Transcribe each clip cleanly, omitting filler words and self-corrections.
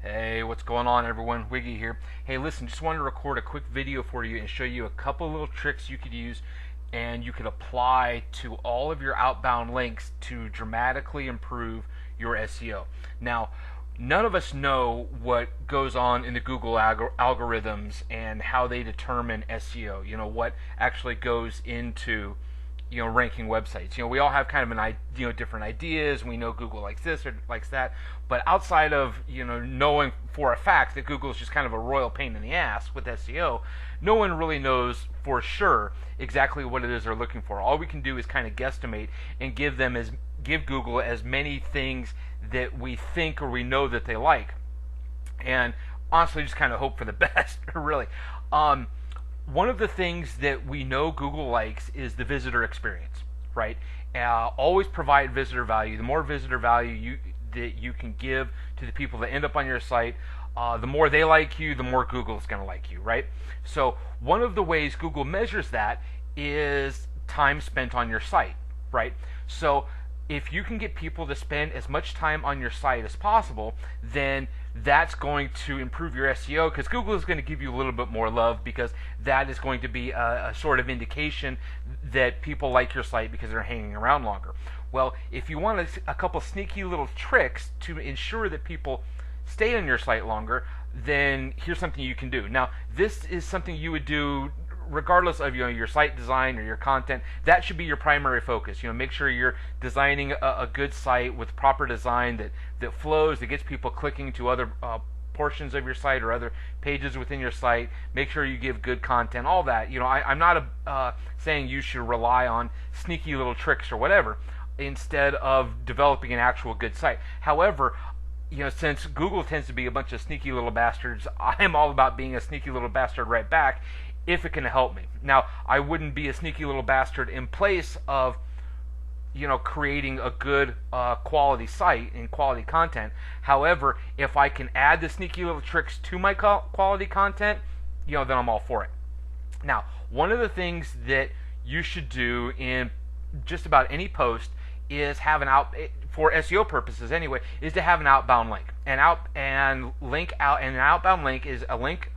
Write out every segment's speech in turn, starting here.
Hey, what's going on everyone? Wiggy here. Hey, listen, just wanted to record a quick video for you and show you a couple little tricks you could use and you could apply to all of your outbound links to dramatically improve your SEO. Now, none of us know what goes on in the Google algorithms and how they determine SEO. You know, what actually goes into ranking websites. We all have kind of different ideas. We know Google likes this or likes that, but outside of knowing for a fact that Google is just kind of a royal pain in the ass with SEO, no one really knows for sure exactly what it is they're looking for. All we can do is kind of guesstimate and give Google as many things that we think or we know that they like, and honestly just kind of hope for the best. Really. One of the things that we know Google likes is the visitor experience, right? Always provide visitor value. The more visitor value that you can give to the people that end up on your site, the more they like you, the more Google's going to like you, right? So one of the ways Google measures that is time spent on your site, right? So if you can get people to spend as much time on your site as possible, then that's going to improve your SEO, because Google is going to give you a little bit more love, because that is going to be a sort of indication that people like your site because they're hanging around longer. Well, if you want a couple sneaky little tricks to ensure that people stay on your site longer, then here's something you can do. Now, this is something you would do regardless of your site design or your content. That should be your primary focus. Make sure you're designing a good site with proper design that flows, that gets people clicking to other portions of your site or other pages within your site. Make sure you give good content, all that. I'm not saying you should rely on sneaky little tricks or whatever instead of developing an actual good site. However, since Google tends to be a bunch of sneaky little bastards, I'm all about being a sneaky little bastard right back, if it can help me. Now, I wouldn't be a sneaky little bastard in place of creating a good quality site and quality content. However, if I can add the sneaky little tricks to my quality content, then I'm all for it. Now, one of the things that you should do in just about any post is have for SEO purposes anyway, is to have an outbound link. An outbound link is a link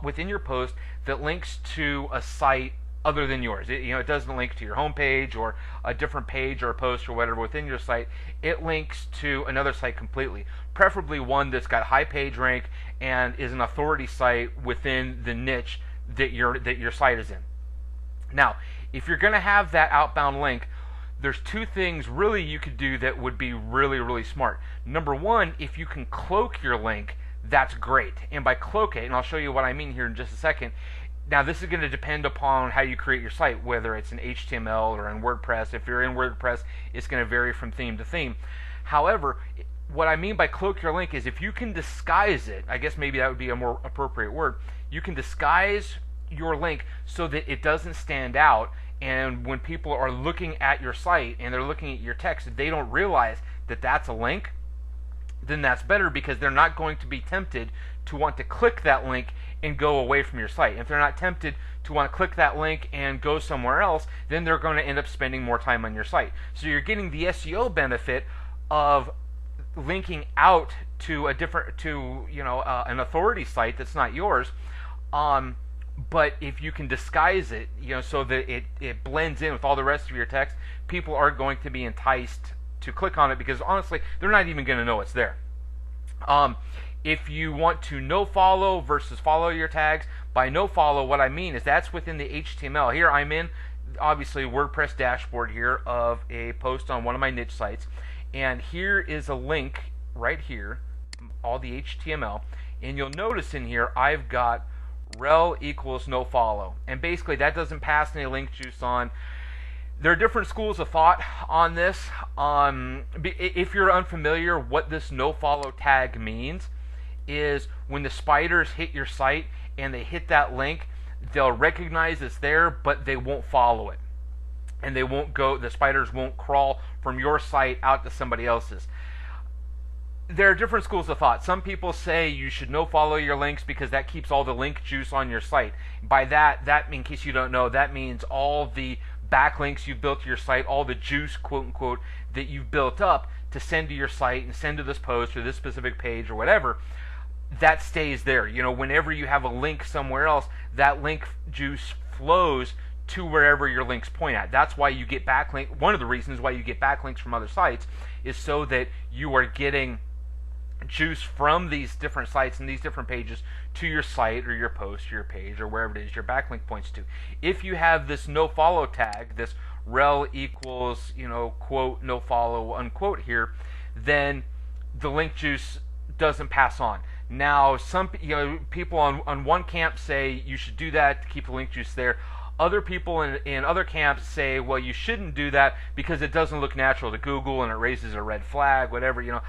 within your post that links to a site other than yours. It doesn't link to your homepage or a different page or a post or whatever within your site. It links to another site completely, preferably one that's got high page rank and is an authority site within the niche that your site is in. Now, if you're going to have that outbound link, there's two things really you could do that would be really, really smart. Number one, if you can cloak your link, that's great. And by cloak it, and I'll show you what I mean here in just a second. Now, this is going to depend upon how you create your site, whether it's in HTML or in WordPress. If you're in WordPress, it's going to vary from theme to theme. However, what I mean by cloak your link is if you can disguise it, I guess maybe that would be a more appropriate word, you can disguise your link so that it doesn't stand out, and when people are looking at your site and they're looking at your text, they don't realize that that's a link, then that's better, because they're not going to be tempted to want to click that link and go away from your site. If they're not tempted to want to click that link and go somewhere else, then they're going to end up spending more time on your site. So you're getting the SEO benefit of linking out to an authority site that's not yours. But if you can disguise it, so that it blends in with all the rest of your text, people aren't going to be enticed to click on it, because honestly, they're not even going to know it's there. If you want to no-follow versus follow your tags, by no-follow, what I mean is that's within the HTML. Here I'm in, obviously, WordPress dashboard here of a post on one of my niche sites, and here is a link right here, all the HTML, and you'll notice in here I've got rel equals no-follow, and basically that doesn't pass any link juice on. There are different schools of thought on this. If you're unfamiliar, what this no-follow tag means is when the spiders hit your site and they hit that link, they'll recognize it's there, but they won't follow it. And the spiders won't crawl from your site out to somebody else's. There are different schools of thought. Some people say you should no-follow your links because that keeps all the link juice on your site. By that, in case you don't know, that means all the backlinks you've built to your site, all the juice, quote-unquote, that you've built up to send to your site and send to this post or this specific page or whatever, that stays there. You know, whenever you have a link somewhere else, that link juice flows to wherever your links point at. That's why you get backlink. One of the reasons why you get backlinks from other sites is so that you are getting juice from these different sites and these different pages to your site or your post or your page or wherever it is your backlink points to. If you have this no follow tag, this rel equals, you know, quote, no follow, unquote here, then the link juice doesn't pass on. Now, some, you know, people on one camp say you should do that to keep the link juice there. Other people in other camps say, well, you shouldn't do that because it doesn't look natural to Google and it raises a red flag, whatever, you know.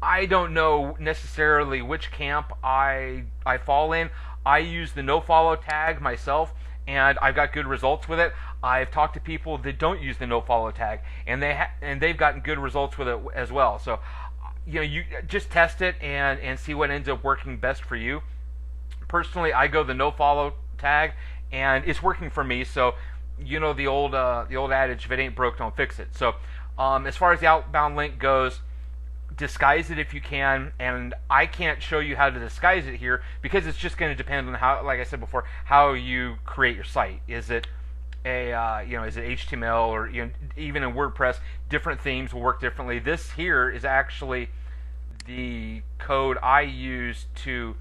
I don't know necessarily which camp I fall in. I use the no follow tag myself, and I've got good results with it. I've talked to people that don't use the no follow tag, and they've gotten good results with it as well. So, you know, you just test it and see what ends up working best for you. Personally, I go the no follow tag, and it's working for me. So, you know, the old adage, if it ain't broke, don't fix it. So, as far as the outbound link goes, disguise it if you can, and I can't show you how to disguise it here because it's just going to depend on how, like I said before, how you create your site. Is it a you know, is it HTML, or, you know, even in WordPress, different themes will work differently. This here is actually the code I use to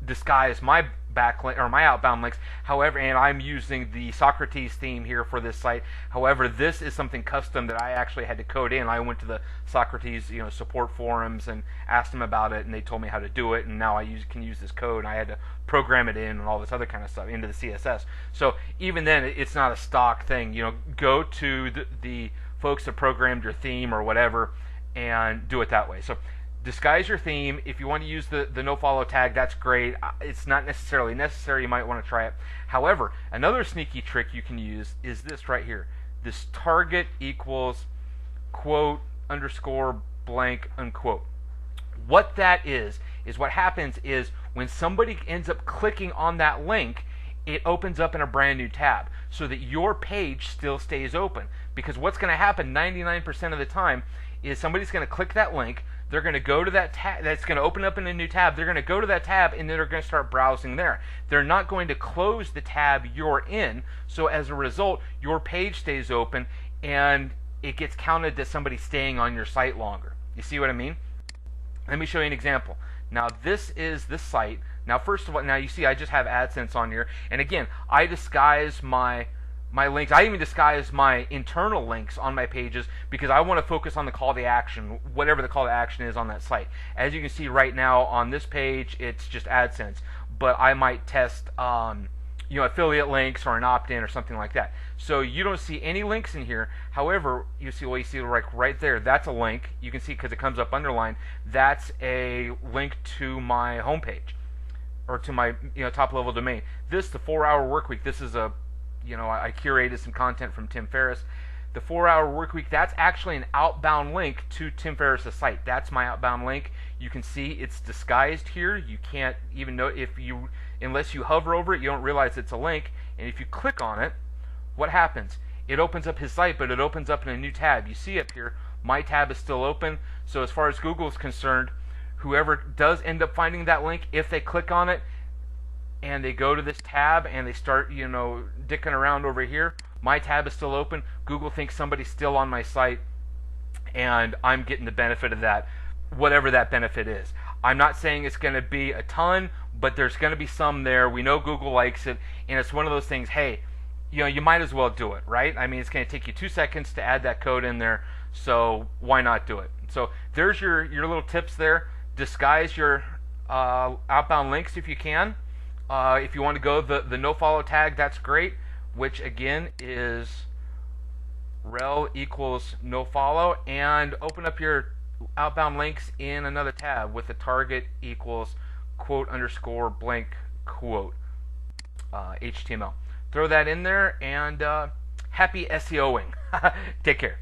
disguise my backlink or my outbound links. However, and I'm using the Socrates theme here for this site. However, this is something custom that I actually had to code in. I went to the Socrates, you know, support forums and asked them about it, and they told me how to do it. And now I can use this code. And I had to program it in and all this other kind of stuff into the CSS. So even then, it's not a stock thing. You know, go to the folks that programmed your theme or whatever and do it that way. So disguise your theme. If you want to use the nofollow tag, that's great. It's not necessarily necessary. You might want to try it. However, another sneaky trick you can use is this right here. This target equals quote underscore blank unquote. What that is what happens is when somebody ends up clicking on that link, it opens up in a brand new tab so that your page still stays open. Because what's going to happen 99% of the time is somebody's going to click that link, they're going to go to that tab, that's going to open up in a new tab, they're going to go to that tab, and then they're going to start browsing there. They're not going to close the tab you're in, so as a result, your page stays open, and it gets counted that somebody's staying on your site longer. You see what I mean? Let me show you an example. Now, this is this site. Now, first of all, now you see I just have AdSense on here, and again, I disguise my links. I even disguise my internal links on my pages because I want to focus on the call to action, whatever the call to action is on that site. As you can see right now on this page, it's just AdSense, but I might test you know, affiliate links or an opt-in or something like that. So you don't see any links in here. However, you see, well, you see right there, that's a link. You can see because it comes up underlined. That's a link to my homepage or to my, you know, top level domain. This, the 4-hour work week. This is a, you know, I curated some content from Tim Ferriss. The 4-hour work week, that's actually an outbound link to Tim Ferriss' site. That's my outbound link. You can see it's disguised here. You can't even know unless you hover over it, you don't realize it's a link. And if you click on it, what happens? It opens up his site, but it opens up in a new tab. You see up here, my tab is still open. So as far as Google is concerned, whoever does end up finding that link, if they click on it, and they go to this tab and they start, you know, dicking around over here, my tab is still open. Google thinks somebody's still on my site, and I'm getting the benefit of that, whatever that benefit is. I'm not saying it's going to be a ton, but there's going to be some there. We know Google likes it, and it's one of those things, hey, you know, you might as well do it, right? I mean, it's going to take you 2 seconds to add that code in there, so why not do it? So there's your little tips there. Disguise your outbound links if you can. If you want to go the nofollow tag, that's great, which again is rel equals nofollow, and open up your outbound links in another tab with the target equals quote underscore blank quote HTML. Throw that in there, and happy SEOing. Take care.